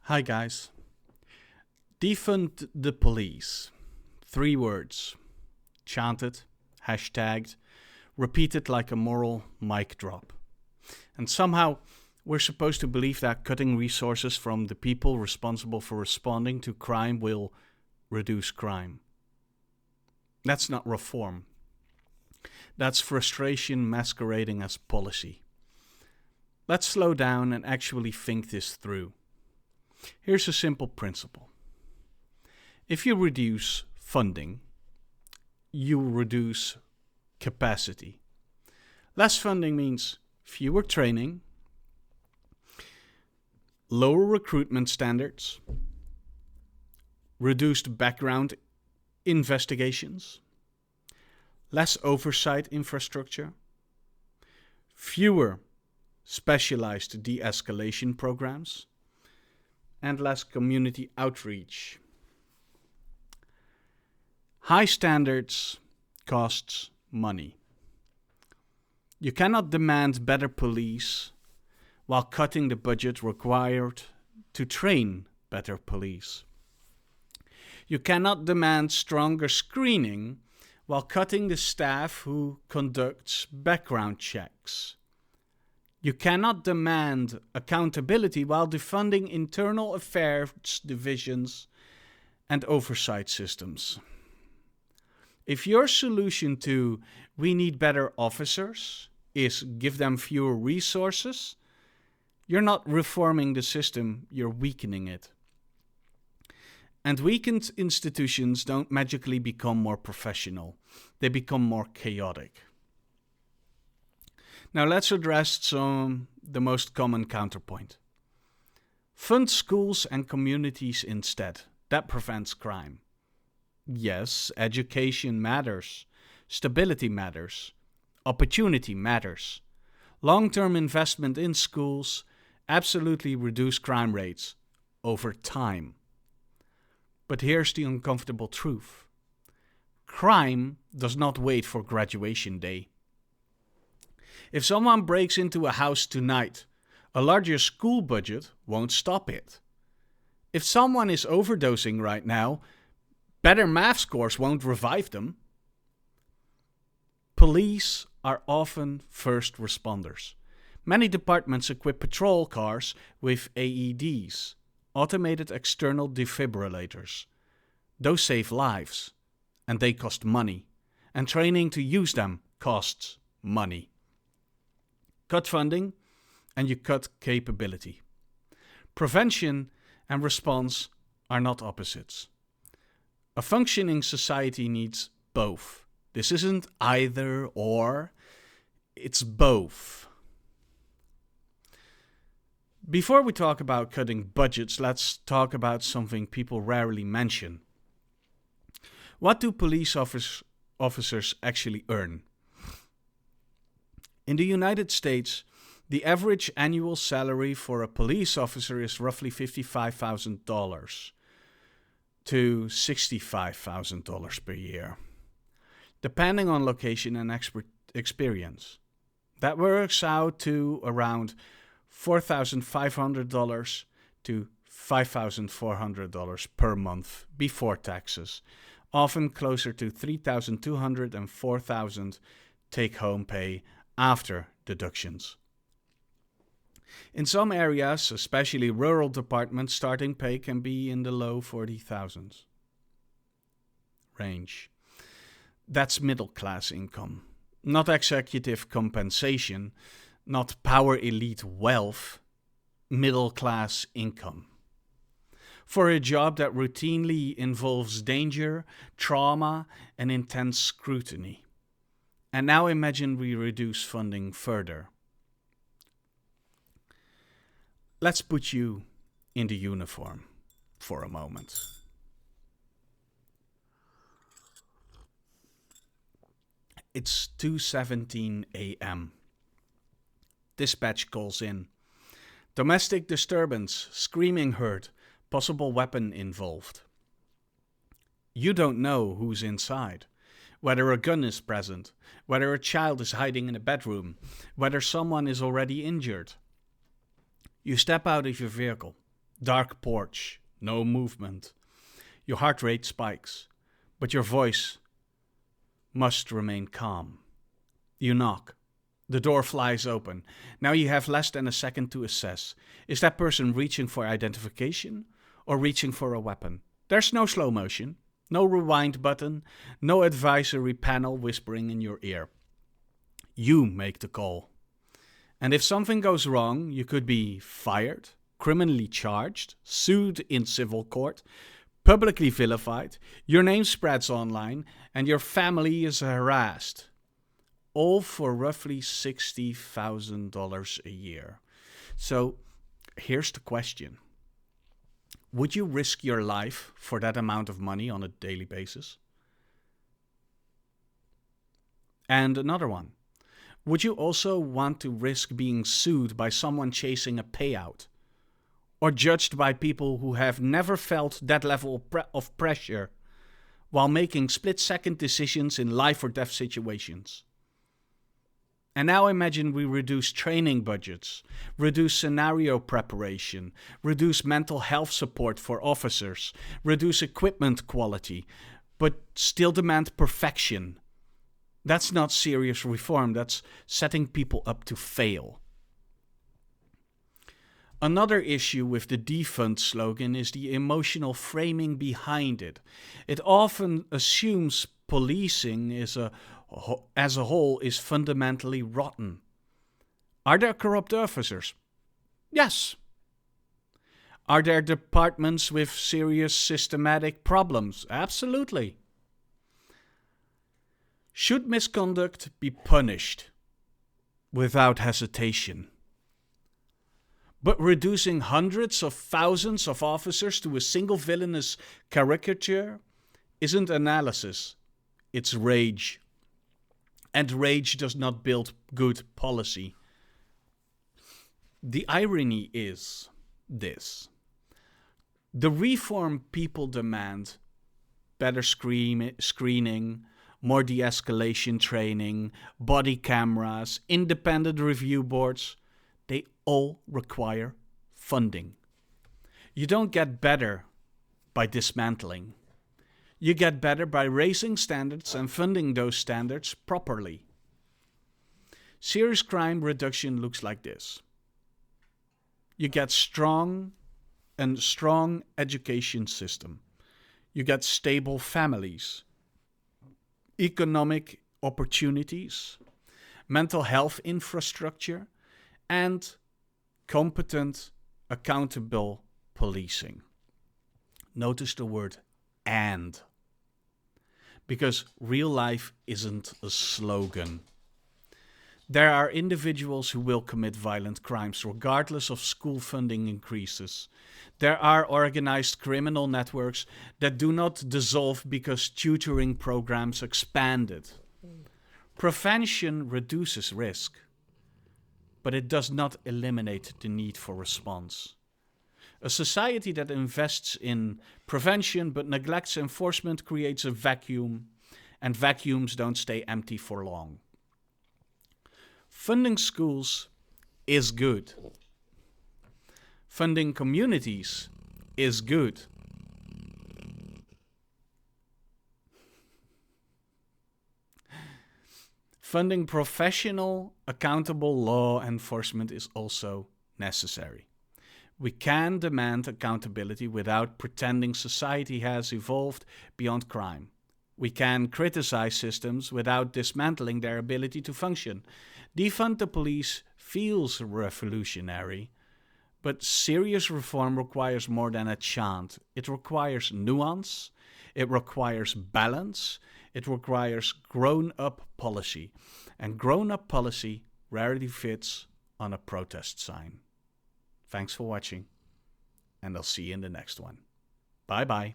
Hi guys. Defund the police. 3 words. Chanted, hashtagged, repeated like a moral mic drop. And somehow we're supposed to believe that cutting resources from the people responsible for responding to crime will reduce crime. That's not reform. That's frustration masquerading as policy. Let's slow down and actually think this through. Here's a simple principle. If you reduce funding, you reduce capacity. Less funding means fewer training, lower recruitment standards, reduced background investigations, less oversight infrastructure, fewer specialized de-escalation programs, and less community outreach. High standards costs money. You cannot demand better police while cutting the budget required to train better police. You cannot demand stronger screening while cutting the staff who conducts background checks. You cannot demand accountability while defunding internal affairs divisions and oversight systems. If your solution to "we need better officers" is give them fewer resources, you're not reforming the system, you're weakening it. And weakened institutions don't magically become more professional. They become more chaotic. Now let's address the most common counterpoint. Fund schools and communities instead. That prevents crime. Yes, education matters. Stability matters. Opportunity matters. Long-term investment in schools absolutely reduce crime rates over time. But here's the uncomfortable truth. Crime does not wait for graduation day. If someone breaks into a house tonight, a larger school budget won't stop it. If someone is overdosing right now, better math scores won't revive them. Police are often first responders. Many departments equip patrol cars with AEDs, automated external defibrillators. Those save lives, and they cost money. And training to use them costs money. Cut funding, and you cut capability. Prevention and response are not opposites. A functioning society needs both. This isn't either or, it's both. Before we talk about cutting budgets, let's talk about something people rarely mention. What do police officers actually earn? In the United States, the average annual salary for a police officer is roughly $55,000 to $65,000 per year, depending on location and experience. That works out to around $4,500 to $5,400 per month before taxes, often closer to $3,200 and $4,000 take-home pay after deductions. In some areas, especially rural departments, starting pay can be in the low 40,000s range. That's middle-class income, not executive compensation, not power elite wealth, middle-class income. For a job that routinely involves danger, trauma, and intense scrutiny. And now imagine we reduce funding further. Let's put you in the uniform for a moment. It's 2:17 a.m. Dispatch calls in. Domestic disturbance, screaming heard, possible weapon involved. You don't know who's inside. Whether a gun is present, whether a child is hiding in a bedroom, whether someone is already injured. You step out of your vehicle. Dark porch, no movement. Your heart rate spikes, but your voice must remain calm. You knock. The door flies open. Now you have less than a second to assess. Is that person reaching for identification or reaching for a weapon? There's no slow motion, no rewind button, no advisory panel whispering in your ear. You make the call. And if something goes wrong, you could be fired, criminally charged, sued in civil court, publicly vilified, your name spreads online, and your family is harassed. All for roughly $60,000 a year. So here's the question. Would you risk your life for that amount of money on a daily basis? And another one. Would you also want to risk being sued by someone chasing a payout? Or judged by people who have never felt that level of pressure while making split-second decisions in life or death situations? And now imagine we reduce training budgets, reduce scenario preparation, reduce mental health support for officers, reduce equipment quality, but still demand perfection. That's not serious reform, that's setting people up to fail. Another issue with the Defund slogan is the emotional framing behind it. It often assumes policing as a whole is fundamentally rotten. Are there corrupt officers? Yes. Are there departments with serious systematic problems? Absolutely. Should misconduct be punished without hesitation? But reducing hundreds of thousands of officers to a single villainous caricature isn't analysis, it's rage. And rage does not build good policy. The irony is this. The reform people demand, better screening, more de-escalation training, body cameras, independent review boards, they all require funding. You don't get better by dismantling. You get better by raising standards and funding those standards properly. Serious crime reduction looks like this. You get strong education system. You get stable families, economic opportunities, mental health infrastructure, and competent, accountable policing. Notice the word "and." Because real life isn't a slogan. There are individuals who will commit violent crimes regardless of school funding increases. There are organized criminal networks that do not dissolve because tutoring programs expanded. Prevention reduces risk, but it does not eliminate the need for response. A society that invests in prevention but neglects enforcement creates a vacuum, and vacuums don't stay empty for long. Funding schools is good. Funding communities is good. Funding professional, accountable law enforcement is also necessary. We can demand accountability without pretending society has evolved beyond crime. We can criticize systems without dismantling their ability to function. Defund the police feels revolutionary, but serious reform requires more than a chant. It requires nuance, it requires balance, it requires grown-up policy. And grown-up policy rarely fits on a protest sign. Thanks for watching, and I'll see you in the next one. Bye-bye.